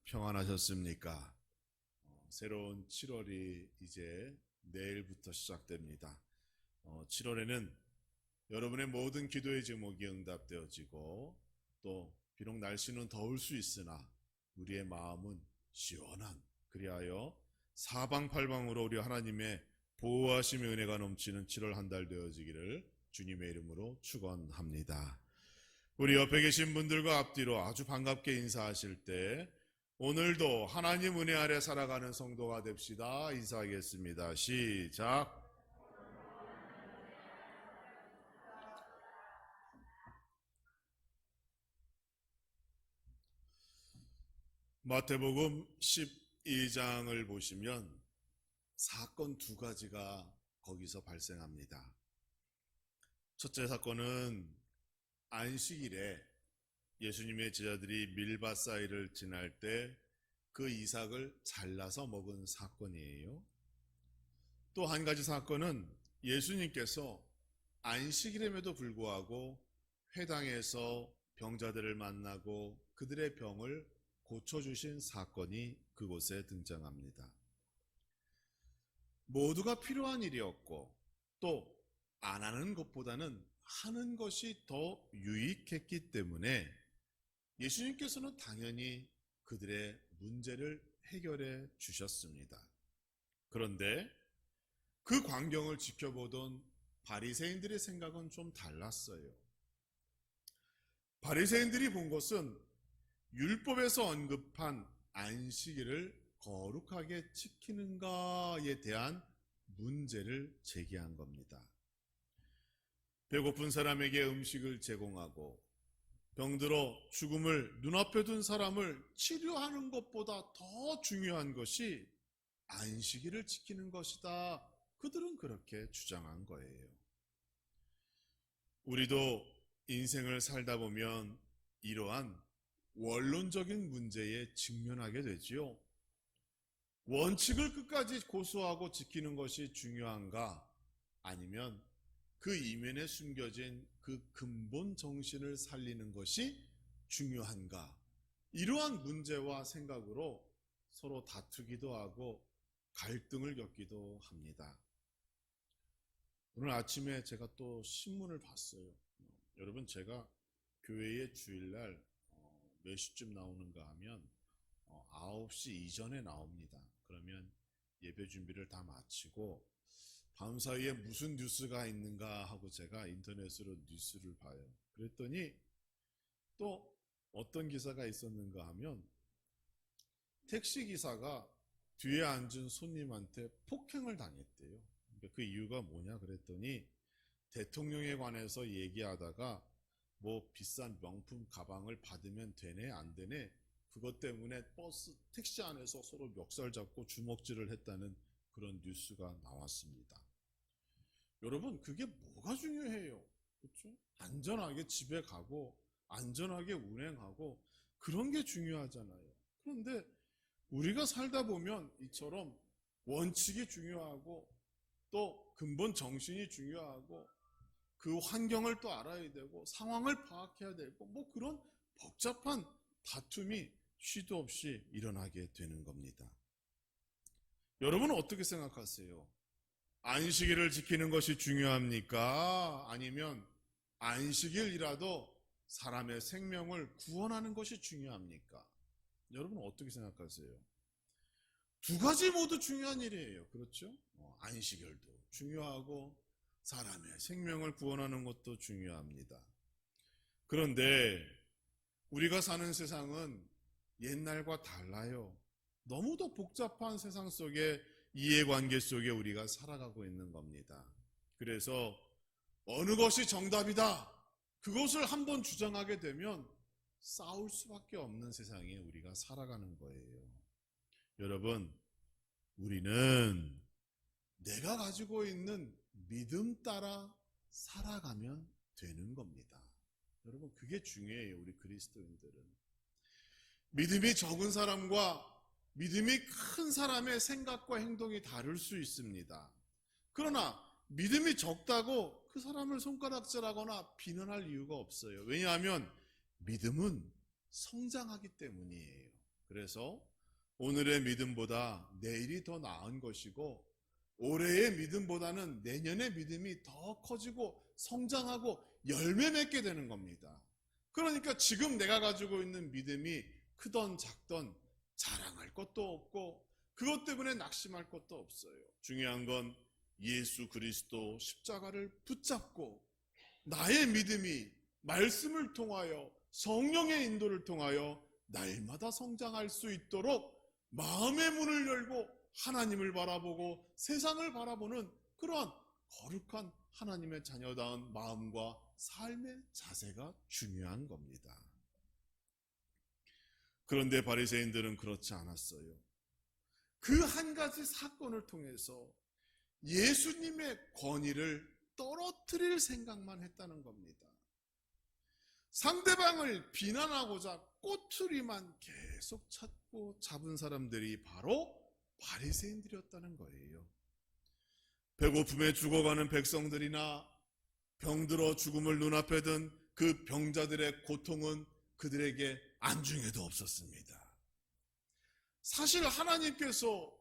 평안하셨습니까? 새로운 7월이 이제 내일부터 시작됩니다. 7월에는 여러분의 모든 기도의 제목이 응답되어지고 또 비록 날씨는 더울 수 있으나 우리의 마음은 시원한, 그리하여 사방팔방으로 우리 하나님의 보호하심의 은혜가 넘치는 7월 한 달 되어지기를 주님의 이름으로 축원합니다. 우리 옆에 계신 분들과 앞뒤로 아주 반갑게 인사하실 때 오늘도 하나님 은혜 아래 살아가는 성도가 됩시다. 인사하겠습니다. 시작. 마태복음 12장을 보시면 사건 두 가지가 거기서 발생합니다. 첫째 사건은 안식일에 예수님의 제자들이 밀밭 사이를 지날 때 그 이삭을 잘라서 먹은 사건이에요. 또 한 가지 사건은 예수님께서 안식일임에도 불구하고 회당에서 병자들을 만나고 그들의 병을 고쳐주신 사건이 그곳에 등장합니다. 모두가 필요한 일이었고 또 안 하는 것보다는 하는 것이 더 유익했기 때문에 예수님께서는 당연히 그들의 문제를 해결해 주셨습니다. 그런데 그 광경을 지켜보던 바리새인들의 생각은 좀 달랐어요. 바리새인들이 본 것은 율법에서 언급한 안식일을 거룩하게 지키는가에 대한 문제를 제기한 겁니다. 배고픈 사람에게 음식을 제공하고 병들어 죽음을 눈앞에 둔 사람을 치료하는 것보다 더 중요한 것이 안식일을 지키는 것이다. 그들은 그렇게 주장한 거예요. 우리도 인생을 살다 보면 이러한 원론적인 문제에 직면하게 되지요. 원칙을 끝까지 고수하고 지키는 것이 중요한가? 아니면 그 이면에 숨겨진 그 근본 정신을 살리는 것이 중요한가? 이러한 문제와 생각으로 서로 다투기도 하고 갈등을 겪기도 합니다. 오늘 아침에 제가 또 신문을 봤어요. 여러분, 제가 교회에 주일날 몇 시쯤 나오는가 하면 9시 이전에 나옵니다. 그러면 예배 준비를 다 마치고 밤사이에 무슨 뉴스가 있는가 하고 제가 인터넷으로 뉴스를 봐요. 그랬더니 또 어떤 기사가 있었는가 하면 택시기사가 뒤에 앉은 손님한테 폭행을 당했대요. 그러니까 그 이유가 뭐냐 그랬더니 대통령에 관해서 얘기하다가 뭐 비싼 명품 가방을 받으면 되네 안 되네 그것 때문에 택시 안에서 서로 멱살 잡고 주먹질을 했다는 그런 뉴스가 나왔습니다. 여러분, 그게 뭐가 중요해요? 그렇죠? 안전하게 집에 가고 안전하게 운행하고 그런 게 중요하잖아요. 그런데 우리가 살다 보면 이처럼 원칙이 중요하고 또 근본 정신이 중요하고 그 환경을 또 알아야 되고 상황을 파악해야 되고 뭐 그런 복잡한 다툼이 쉬도 없이 일어나게 되는 겁니다. 여러분은 어떻게 생각하세요? 안식일을 지키는 것이 중요합니까? 아니면 안식일이라도 사람의 생명을 구원하는 것이 중요합니까? 여러분 어떻게 생각하세요? 두 가지 모두 중요한 일이에요. 그렇죠? 안식일도 중요하고 사람의 생명을 구원하는 것도 중요합니다. 그런데 우리가 사는 세상은 옛날과 달라요. 너무도 복잡한 세상 속에 이해관계 속에 우리가 살아가고 있는 겁니다. 그래서 어느 것이 정답이다. 그것을 한번 주장하게 되면 싸울 수밖에 없는 세상에 우리가 살아가는 거예요. 여러분, 우리는 내가 가지고 있는 믿음 따라 살아가면 되는 겁니다. 여러분, 그게 중요해요, 우리 그리스도인들은. 믿음이 적은 사람과 믿음이 큰 사람의 생각과 행동이 다를 수 있습니다. 그러나 믿음이 적다고 그 사람을 손가락질하거나 비난할 이유가 없어요. 왜냐하면 믿음은 성장하기 때문이에요. 그래서 오늘의 믿음보다 내일이 더 나은 것이고 올해의 믿음보다는 내년의 믿음이 더 커지고 성장하고 열매 맺게 되는 겁니다. 그러니까 지금 내가 가지고 있는 믿음이 크던 작던 자랑할 것도 없고 그것 때문에 낙심할 것도 없어요. 중요한 건 예수 그리스도 십자가를 붙잡고 나의 믿음이 말씀을 통하여 성령의 인도를 통하여 날마다 성장할 수 있도록 마음의 문을 열고 하나님을 바라보고 세상을 바라보는 그러한 거룩한 하나님의 자녀다운 마음과 삶의 자세가 중요한 겁니다. 그런데 바리새인들은 그렇지 않았어요. 그 한 가지 사건을 통해서 예수님의 권위를 떨어뜨릴 생각만 했다는 겁니다. 상대방을 비난하고자 꼬투리만 계속 찾고 잡은 사람들이 바로 바리새인들이었다는 거예요. 배고픔에 죽어가는 백성들이나 병들어 죽음을 눈앞에 둔 그 병자들의 고통은 그들에게 안중에도 없었습니다. 사실 하나님께서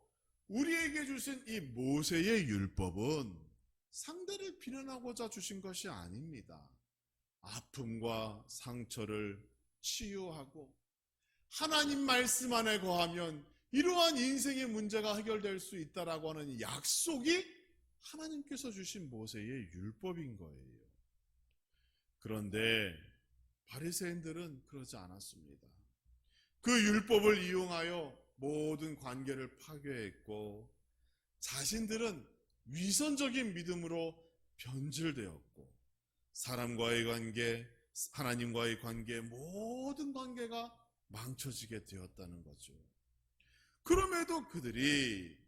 우리에게 주신 이 모세의 율법은 상대를 비난하고자 주신 것이 아닙니다. 아픔과 상처를 치유하고 하나님 말씀 안에 거하면 이러한 인생의 문제가 해결될 수 있다라고 하는 약속이 하나님께서 주신 모세의 율법인 거예요. 그런데 바리새인들은 그러지 않았습니다. 그 율법을 이용하여 모든 관계를 파괴했고 자신들은 위선적인 믿음으로 변질되었고 사람과의 관계, 하나님과의 관계, 모든 관계가 망쳐지게 되었다는 거죠. 그럼에도 그들이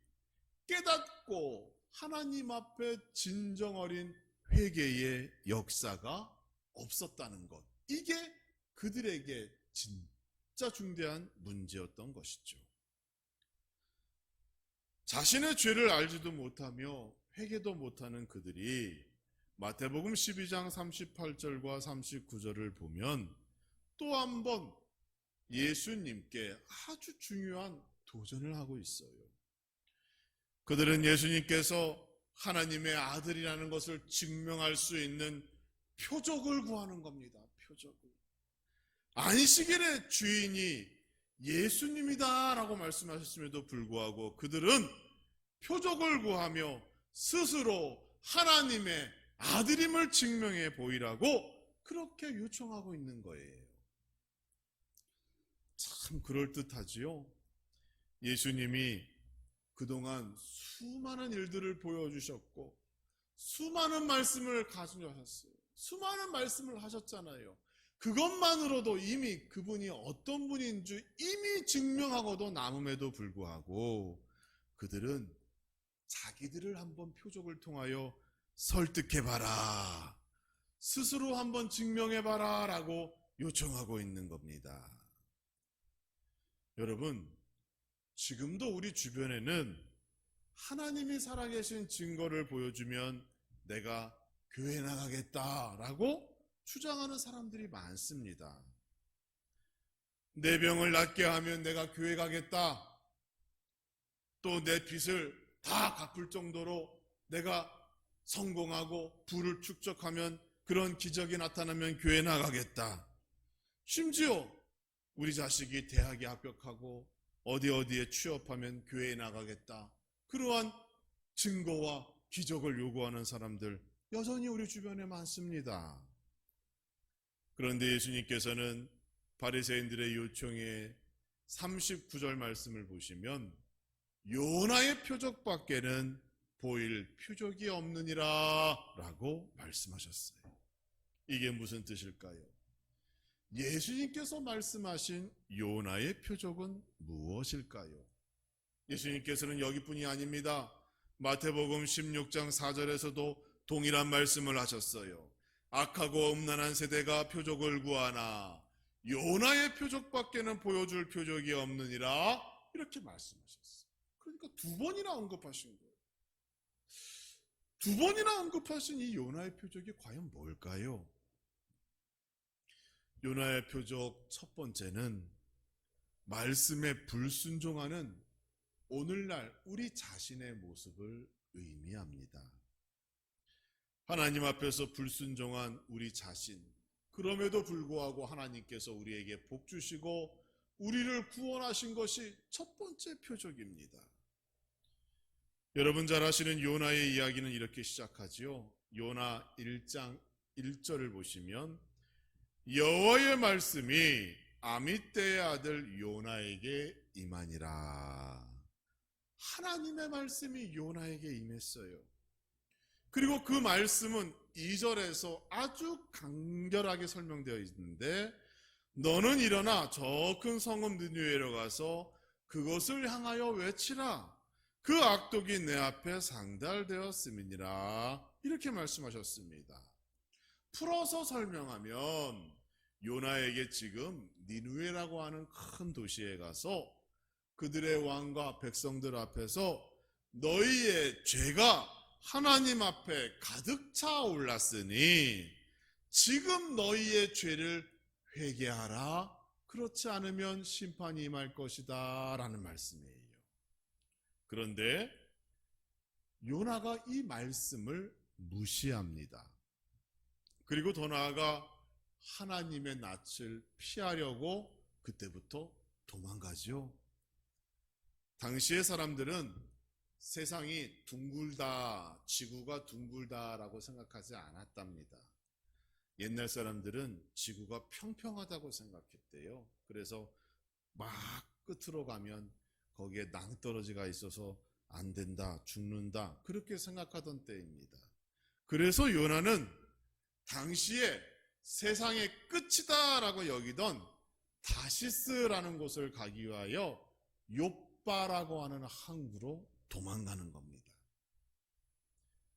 깨닫고 하나님 앞에 진정 어린 회개의 역사가 없었다는 것, 이게 그들에게 진짜 중대한 문제였던 것이죠. 자신의 죄를 알지도 못하며 회개도 못하는 그들이 마태복음 12장 38절과 39절을 보면 또 한 번 예수님께 아주 중요한 도전을 하고 있어요. 그들은 예수님께서 하나님의 아들이라는 것을 증명할 수 있는 표적을 구하는 겁니다. 표적을. 안식일의 주인이 예수님이다 라고 말씀하셨음에도 불구하고 그들은 표적을 구하며 스스로 하나님의 아들임을 증명해 보이라고 그렇게 요청하고 있는 거예요. 참 그럴듯하지요. 예수님이 그동안 수많은 일들을 보여주셨고 수많은 말씀을 가져가셨어요. 수많은 말씀을 하셨잖아요. 그것만으로도 이미 그분이 어떤 분인 줄 이미 증명하고도 남음에도 불구하고 그들은 자기들을 한번 표적을 통하여 설득해봐라, 스스로 한번 증명해봐라 라고 요청하고 있는 겁니다. 여러분, 지금도 우리 주변에는 하나님이 살아계신 증거를 보여주면 내가 교회 나가겠다라고 주장하는 사람들이 많습니다. 내 병을 낫게 하면 내가 교회 가겠다. 또 내 빚을 다 갚을 정도로 내가 성공하고 부를 축적하면 그런 기적이 나타나면 교회 나가겠다. 심지어 우리 자식이 대학에 합격하고 어디에 취업하면 교회에 나가겠다. 그러한 증거와 기적을 요구하는 사람들 여전히 우리 주변에 많습니다. 그런데 예수님께서는 바리새인들의 요청에 39절 말씀을 보시면 요나의 표적밖에는 보일 표적이 없느니라 라고 말씀하셨어요. 이게 무슨 뜻일까요? 예수님께서 말씀하신 요나의 표적은 무엇일까요? 예수님께서는 여기뿐이 아닙니다. 마태복음 16장 4절에서도 동일한 말씀을 하셨어요. 악하고 음란한 세대가 표적을 구하나 요나의 표적밖에는 보여줄 표적이 없느니라 이렇게 말씀하셨어요. 그러니까 두 번이나 언급하신 거예요. 두 번이나 언급하신 이 요나의 표적이 과연 뭘까요? 요나의 표적 첫 번째는 말씀에 불순종하는 오늘날 우리 자신의 모습을 의미합니다. 하나님 앞에서 불순종한 우리 자신, 그럼에도 불구하고 하나님께서 우리에게 복 주시고 우리를 구원하신 것이 첫 번째 표적입니다. 여러분 잘 아시는 요나의 이야기는 이렇게 시작하지요. 요나 1장 1절을 보시면 여호와의 말씀이 아미떼의 아들 요나에게 임하니라. 하나님의 말씀이 요나에게 임했어요. 그리고 그 말씀은 2절에서 아주 간결하게 설명되어 있는데 너는 일어나 저 큰 성읍 느느웨로 가서 그것을 향하여 외치라. 그 악독이 내 앞에 상달되었음이니라. 이렇게 말씀하셨습니다. 풀어서 설명하면 요나에게 지금 니느웨라고 하는 큰 도시에 가서 그들의 왕과 백성들 앞에서 너희의 죄가 하나님 앞에 가득 차 올랐으니 지금 너희의 죄를 회개하라. 그렇지 않으면 심판이 임할 것이다 라는 말씀이에요. 그런데 요나가 이 말씀을 무시합니다. 그리고 더 나아가 하나님의 낯을 피하려고 그때부터 도망가죠. 당시의 사람들은 세상이 둥글다, 지구가 둥글다라고 생각하지 않았답니다. 옛날 사람들은 지구가 평평하다고 생각했대요. 그래서 막 끝으로 가면 거기에 낭떠러지가 있어서 안 된다, 죽는다, 그렇게 생각하던 때입니다. 그래서 요나는 당시에 세상의 끝이다라고 여기던 다시스라는 곳을 가기 위하여 욥바라고 하는 항구로 도망가는 겁니다.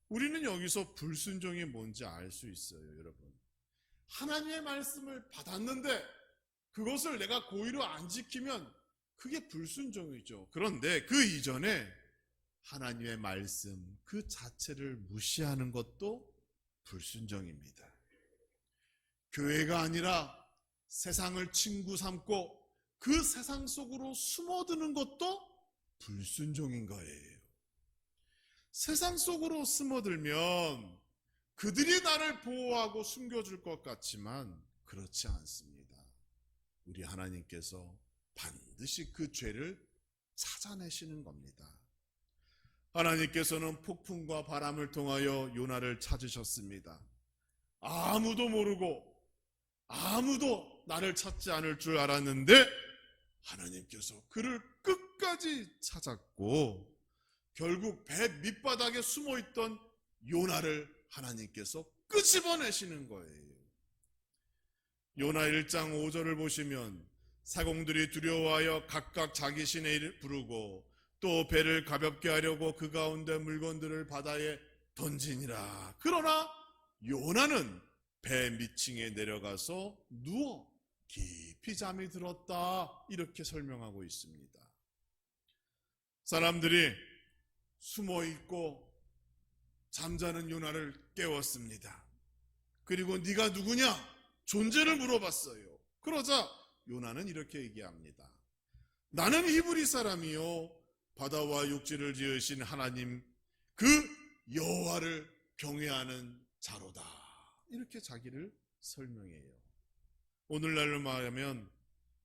우리는 여기서 불순종이 뭔지 알 수 있어요, 여러분. 하나님의 말씀을 받았는데 그것을 내가 고의로 안 지키면 그게 불순종이죠. 그런데 그 이전에 하나님의 말씀 그 자체를 무시하는 것도 불순종입니다. 교회가 아니라 세상을 친구 삼고 그 세상 속으로 숨어드는 것도 불순종인 거예요. 세상 속으로 숨어들면 그들이 나를 보호하고 숨겨줄 것 같지만 그렇지 않습니다. 우리 하나님께서 반드시 그 죄를 찾아내시는 겁니다. 하나님께서는 폭풍과 바람을 통하여 요나를 찾으셨습니다. 아무도 모르고 아무도 나를 찾지 않을 줄 알았는데 하나님께서 그를 끝까지 찾았고 결국 배 밑바닥에 숨어있던 요나를 하나님께서 끄집어내시는 거예요. 요나 1장 5절을 보시면 사공들이 두려워하여 각각 자기 신을 부르고 또 배를 가볍게 하려고 그 가운데 물건들을 바다에 던지니라. 그러나 요나는 배 밑층에 내려가서 누워 깊이 잠이 들었다. 이렇게 설명하고 있습니다. 사람들이 숨어있고 잠자는 요나를 깨웠습니다. 그리고 네가 누구냐? 존재를 물어봤어요. 그러자 요나는 이렇게 얘기합니다. 나는 히브리 사람이요 바다와 육지를 지으신 하나님 그 여호와를 경외하는 자로다. 이렇게 자기를 설명해요. 오늘날로 말하면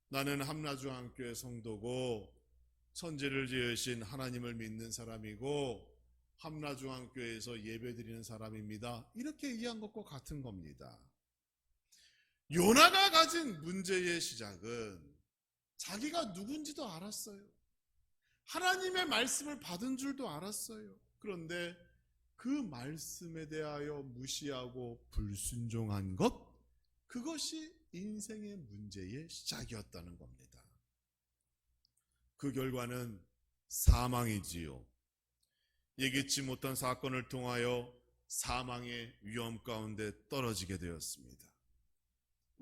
나는 함라중앙교회 성도고 천지를 지으신 하나님을 믿는 사람이고 함라중앙교회에서 예배드리는 사람입니다. 이렇게 얘기한 것과 같은 겁니다. 요나가 가진 문제의 시작은 자기가 누군지도 알았어요. 하나님의 말씀을 받은 줄도 알았어요. 그런데 그 말씀에 대하여 무시하고 불순종한 것, 그것이 인생의 문제의 시작이었다는 겁니다. 그 결과는 사망이지요. 예기치 못한 사건을 통하여 사망의 위험 가운데 떨어지게 되었습니다.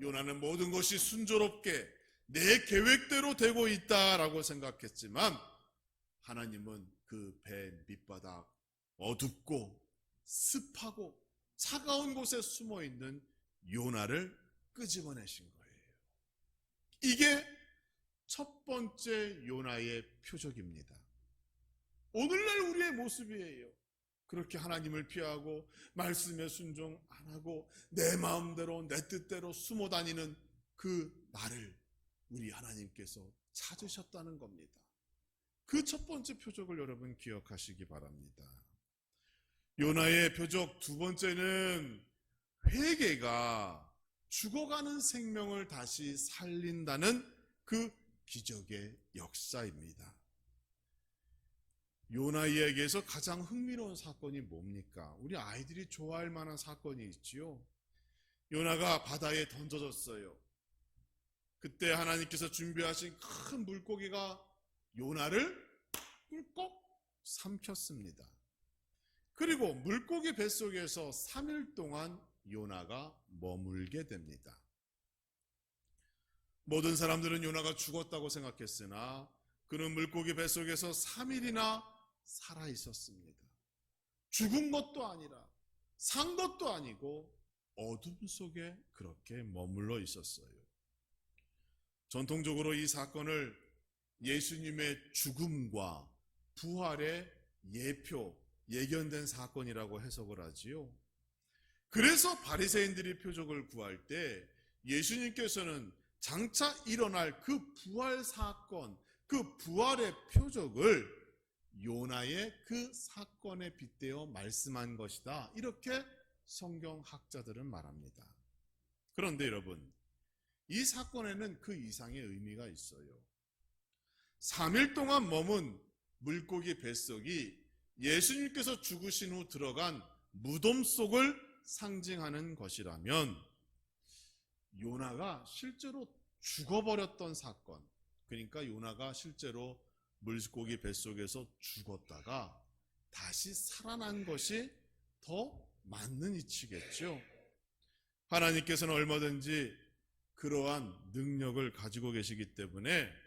요나는 모든 것이 순조롭게 내 계획대로 되고 있다라고 생각했지만 하나님은 그 배 밑바닥 어둡고 습하고 차가운 곳에 숨어있는 요나를 끄집어내신 거예요. 이게 첫 번째 요나의 표적입니다. 오늘날 우리의 모습이에요. 그렇게 하나님을 피하고 말씀에 순종 안 하고 내 마음대로 내 뜻대로 숨어 다니는 그 나를 우리 하나님께서 찾으셨다는 겁니다. 그 첫 번째 표적을 여러분 기억하시기 바랍니다. 요나의 표적 두 번째는 회개가 죽어가는 생명을 다시 살린다는 그 기적의 역사입니다. 요나 이야기에서 가장 흥미로운 사건이 뭡니까? 우리 아이들이 좋아할 만한 사건이 있지요. 요나가 바다에 던져졌어요. 그때 하나님께서 준비하신 큰 물고기가 요나를 꿀꺽 삼켰습니다. 그리고 물고기 뱃속에서 3일 동안 요나가 머물게 됩니다. 모든 사람들은 요나가 죽었다고 생각했으나 그는 물고기 뱃속에서 3일이나 살아 있었습니다. 죽은 것도 아니라 산 것도 아니고 어둠 속에 그렇게 머물러 있었어요. 전통적으로 이 사건을 예수님의 죽음과 부활의 예표, 예견된 사건이라고 해석을 하지요. 그래서 바리새인들이 표적을 구할 때 예수님께서는 장차 일어날 그 부활 사건, 그 부활의 표적을 요나의 그 사건에 빗대어 말씀한 것이다. 이렇게 성경학자들은 말합니다. 그런데 여러분, 이 사건에는 그 이상의 의미가 있어요. 3일 동안 머문 물고기 뱃속이 예수님께서 죽으신 후 들어간 무덤 속을 상징하는 것이라면 요나가 실제로 죽어버렸던 사건, 그러니까 요나가 실제로 물고기 뱃속에서 죽었다가 다시 살아난 것이 더 맞는 이치겠죠. 하나님께서는 얼마든지 그러한 능력을 가지고 계시기 때문에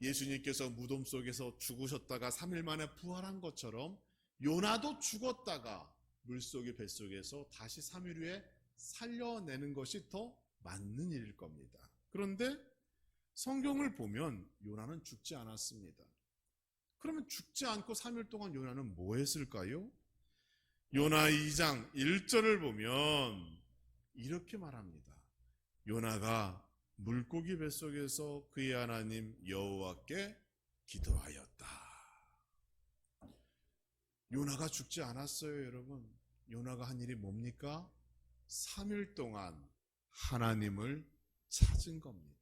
예수님께서 무덤 속에서 죽으셨다가 3일 만에 부활한 것처럼 요나도 죽었다가 물속의 뱃속에서 다시 3일 후에 살려내는 것이 더 맞는 일일 겁니다. 그런데 성경을 보면 요나는 죽지 않았습니다. 그러면 죽지 않고 3일 동안 요나는 뭐 했을까요? 요나 2장 1절을 보면 이렇게 말합니다. 요나가 물고기 뱃속에서 그의 하나님 여호와께 기도하였다. 요나가 죽지 않았어요, 여러분. 요나가 한 일이 뭡니까? 3일 동안 하나님을 찾은 겁니다.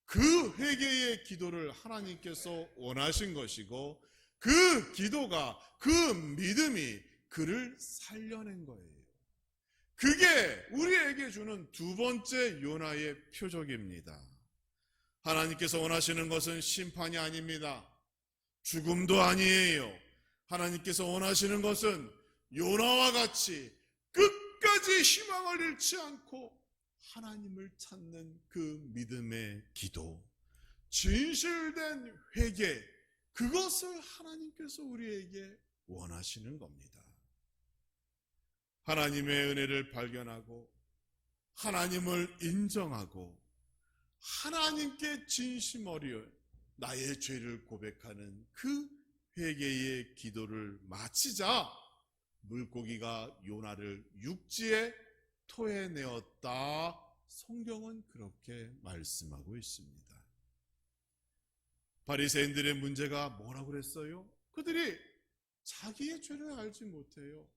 그 회개의 기도를 하나님께서 원하신 것이고 그 기도가, 그 믿음이 그를 살려낸 거예요. 그게 우리에게 주는 두 번째 요나의 표적입니다. 하나님께서 원하시는 것은 심판이 아닙니다. 죽음도 아니에요. 하나님께서 원하시는 것은 요나와 같이 끝까지 희망을 잃지 않고 하나님을 찾는 그 믿음의 기도, 진실된 회개, 그것을 하나님께서 우리에게 원하시는 겁니다. 하나님의 은혜를 발견하고 하나님을 인정하고 하나님께 진심 어려 나의 죄를 고백하는 그 회개의 기도를 마치자 물고기가 요나를 육지에 토해내었다. 성경은 그렇게 말씀하고 있습니다. 바리새인들의 문제가 뭐라고 그랬어요? 그들이 자기의 죄를 알지 못해요.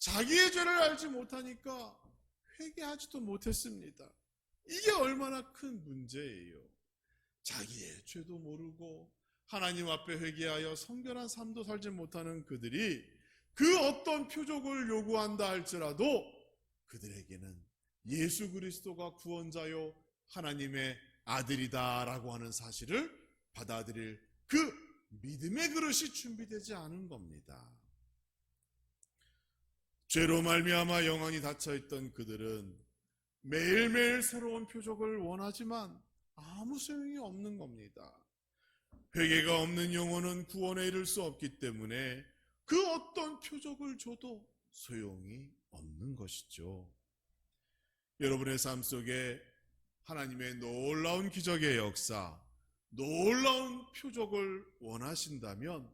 자기의 죄를 알지 못하니까 회개하지도 못했습니다. 이게 얼마나 큰 문제예요. 자기의 죄도 모르고 하나님 앞에 회개하여 성결한 삶도 살지 못하는 그들이 그 어떤 표적을 요구한다 할지라도 그들에게는 예수 그리스도가 구원자요 하나님의 아들이다라고 하는 사실을 받아들일 그 믿음의 그릇이 준비되지 않은 겁니다. 죄로 말미암아 영혼이 닫혀있던 그들은 매일매일 새로운 표적을 원하지만 아무 소용이 없는 겁니다. 회개가 없는 영혼은 구원에 이를 수 없기 때문에 그 어떤 표적을 줘도 소용이 없는 것이죠. 여러분의 삶 속에 하나님의 놀라운 기적의 역사, 놀라운 표적을 원하신다면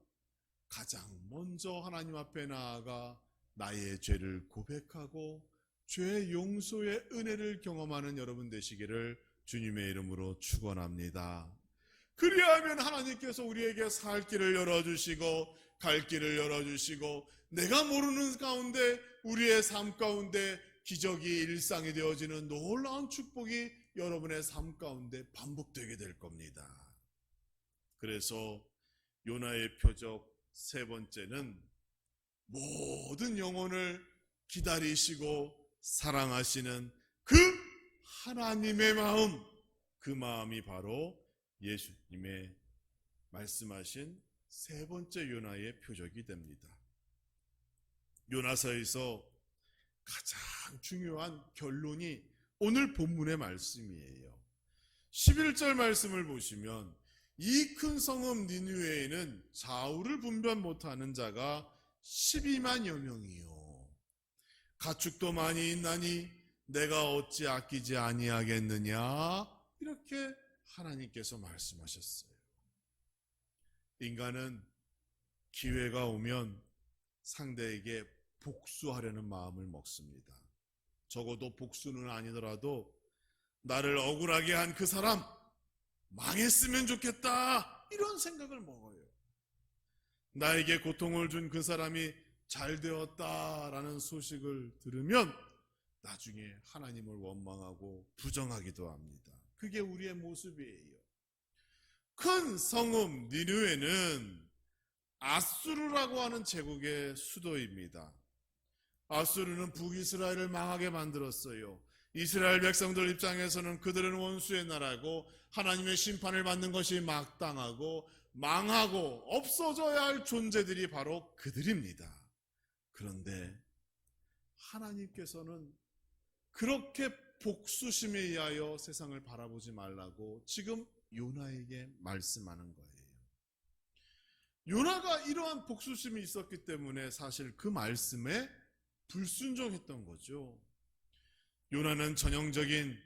가장 먼저 하나님 앞에 나아가 나의 죄를 고백하고 죄 용서의 은혜를 경험하는 여러분 되시기를 주님의 이름으로 축원합니다. 그리하면 하나님께서 우리에게 살 길을 열어주시고 갈 길을 열어주시고 내가 모르는 가운데 우리의 삶 가운데 기적이 일상이 되어지는 놀라운 축복이 여러분의 삶 가운데 반복되게 될 겁니다. 그래서 요나의 표적 세 번째는 모든 영혼을 기다리시고 사랑하시는 그 하나님의 마음, 그 마음이 바로 예수님의 말씀하신 세 번째 요나의 표적이 됩니다. 요나서에서 가장 중요한 결론이 오늘 본문의 말씀이에요. 11절 말씀을 보시면 이 큰 성읍 니느웨에는 좌우를 분별 못하는 자가 12만여 명이요 가축도 많이 있나니 내가 어찌 아끼지 아니하겠느냐, 이렇게 하나님께서 말씀하셨어요. 인간은 기회가 오면 상대에게 복수하려는 마음을 먹습니다. 적어도 복수는 아니더라도 나를 억울하게 한 그 사람 망했으면 좋겠다, 이런 생각을 먹어요. 나에게 고통을 준 그 사람이 잘 되었다라는 소식을 들으면 나중에 하나님을 원망하고 부정하기도 합니다. 그게 우리의 모습이에요. 큰 성읍 니느웨는 아수르라고 하는 제국의 수도입니다. 아수르는 북이스라엘을 망하게 만들었어요. 이스라엘 백성들 입장에서는 그들은 원수의 나라고 하나님의 심판을 받는 것이 마땅하고 망하고 없어져야 할 존재들이 바로 그들입니다. 그런데 하나님께서는 그렇게 복수심에 의하여 세상을 바라보지 말라고 지금 요나에게 말씀하는 거예요. 요나가 이러한 복수심이 있었기 때문에 사실 그 말씀에 불순종했던 거죠. 요나는 전형적인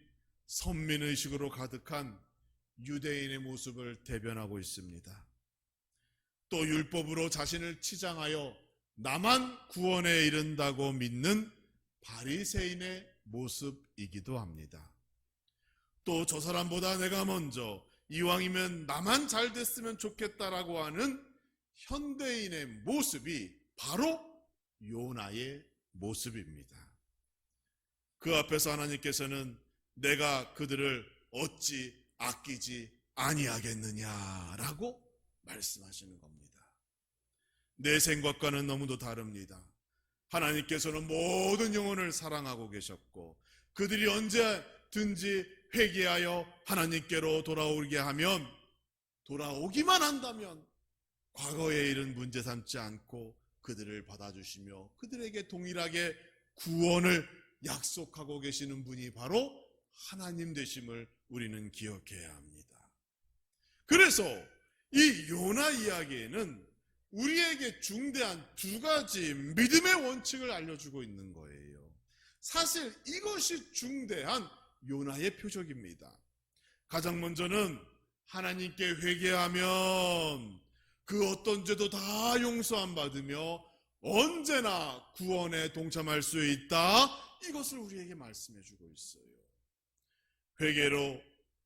선민의식으로 가득한 유대인의 모습을 대변하고 있습니다. 또 율법으로 자신을 치장하여 나만 구원에 이른다고 믿는 바리새인의 모습이기도 합니다. 또 저 사람보다 내가 먼저, 이왕이면 나만 잘 됐으면 좋겠다라고 하는 현대인의 모습이 바로 요나의 모습입니다. 그 앞에서 하나님께서는 내가 그들을 어찌 아끼지 아니하겠느냐라고 말씀하시는 겁니다. 내 생각과는 너무도 다릅니다. 하나님께서는 모든 영혼을 사랑하고 계셨고 그들이 언제든지 회개하여 하나님께로 돌아오게 하면, 돌아오기만 한다면 과거에 일은 문제 삼지 않고 그들을 받아주시며 그들에게 동일하게 구원을 약속하고 계시는 분이 바로 하나님 되심을 우리는 기억해야 합니다. 그래서 이 요나 이야기에는 우리에게 중대한 두 가지 믿음의 원칙을 알려주고 있는 거예요. 사실 이것이 중대한 요나의 표적입니다. 가장 먼저는 하나님께 회개하면 그 어떤 죄도 다 용서함 받으며 언제나 구원에 동참할 수 있다, 이것을 우리에게 말씀해 주고 있어요. 회개로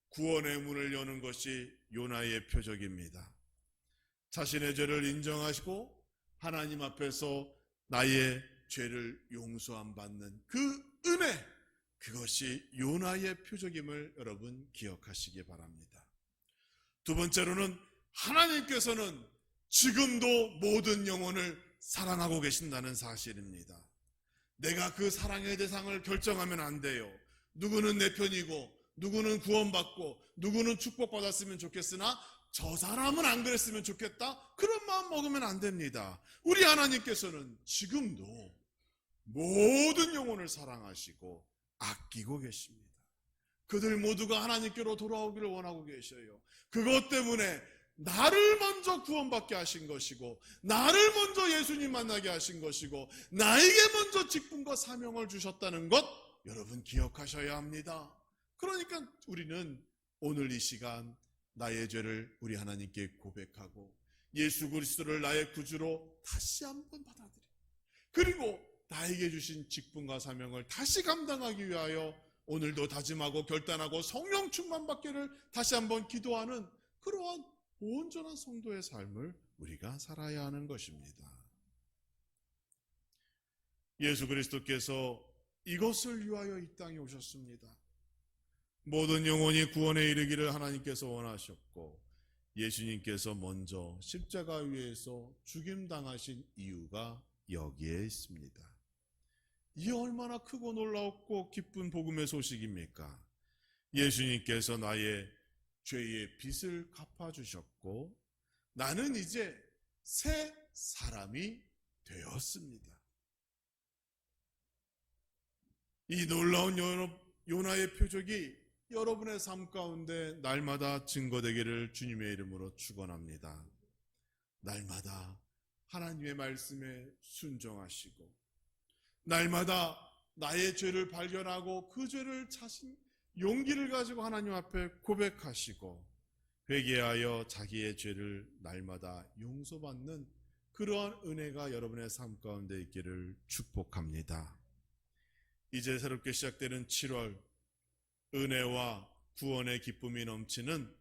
구원의 문을 여는 것이 요나의 표적입니다. 자신의 죄를 인정하시고 하나님 앞에서 나의 죄를 용서함 받는 그 은혜, 그것이 요나의 표적임을 여러분 기억하시기 바랍니다. 두 번째로는 하나님께서는 지금도 모든 영혼을 사랑하고 계신다는 사실입니다. 내가 그 사랑의 대상을 결정하면 안 돼요. 누구는 내 편이고 누구는 구원받고 누구는 축복받았으면 좋겠으나 저 사람은 안 그랬으면 좋겠다, 그런 마음 먹으면 안 됩니다. 우리 하나님께서는 지금도 모든 영혼을 사랑하시고 아끼고 계십니다. 그들 모두가 하나님께로 돌아오기를 원하고 계셔요. 그것 때문에 나를 먼저 구원받게 하신 것이고 나를 먼저 예수님 만나게 하신 것이고 나에게 먼저 직분과 사명을 주셨다는 것 여러분 기억하셔야 합니다. 그러니까 우리는 오늘 이 시간 나의 죄를 우리 하나님께 고백하고 예수 그리스도를 나의 구주로 다시 한번 받아들이고, 그리고 나에게 주신 직분과 사명을 다시 감당하기 위하여 오늘도 다짐하고 결단하고 성령 충만 받기를 다시 한번 기도하는 그러한 온전한 성도의 삶을 우리가 살아야 하는 것입니다. 예수 그리스도께서 이것을 위하여 이 땅에 오셨습니다. 모든 영혼이 구원에 이르기를 하나님께서 원하셨고, 예수님께서 먼저 십자가 위에서 죽임당하신 이유가 여기에 있습니다. 이 얼마나 크고 놀라웠고 기쁜 복음의 소식입니까? 예수님께서 나의 죄의 빚을 갚아주셨고 나는 이제 새 사람이 되었습니다. 이 놀라운 요나의 표적이 여러분의 삶 가운데 날마다 증거되기를 주님의 이름으로 축원합니다. 날마다 하나님의 말씀에 순종하시고 날마다 나의 죄를 발견하고 그 죄를 용기를 가지고 하나님 앞에 고백하시고 회개하여 자기의 죄를 날마다 용서받는 그러한 은혜가 여러분의 삶 가운데 있기를 축복합니다. 이제 새롭게 시작되는 7월, 은혜와 구원의 기쁨이 넘치는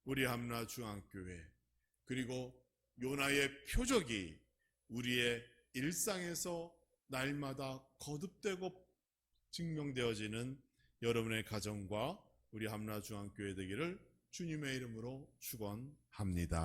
우리 함나 중앙교회, 그리고 요나의 표적이 우리의 일상에서 날마다 거듭되고 증명되어지는 여러분의 가정과 우리 함나 중앙교회 되기를 주님의 이름으로 축원합니다.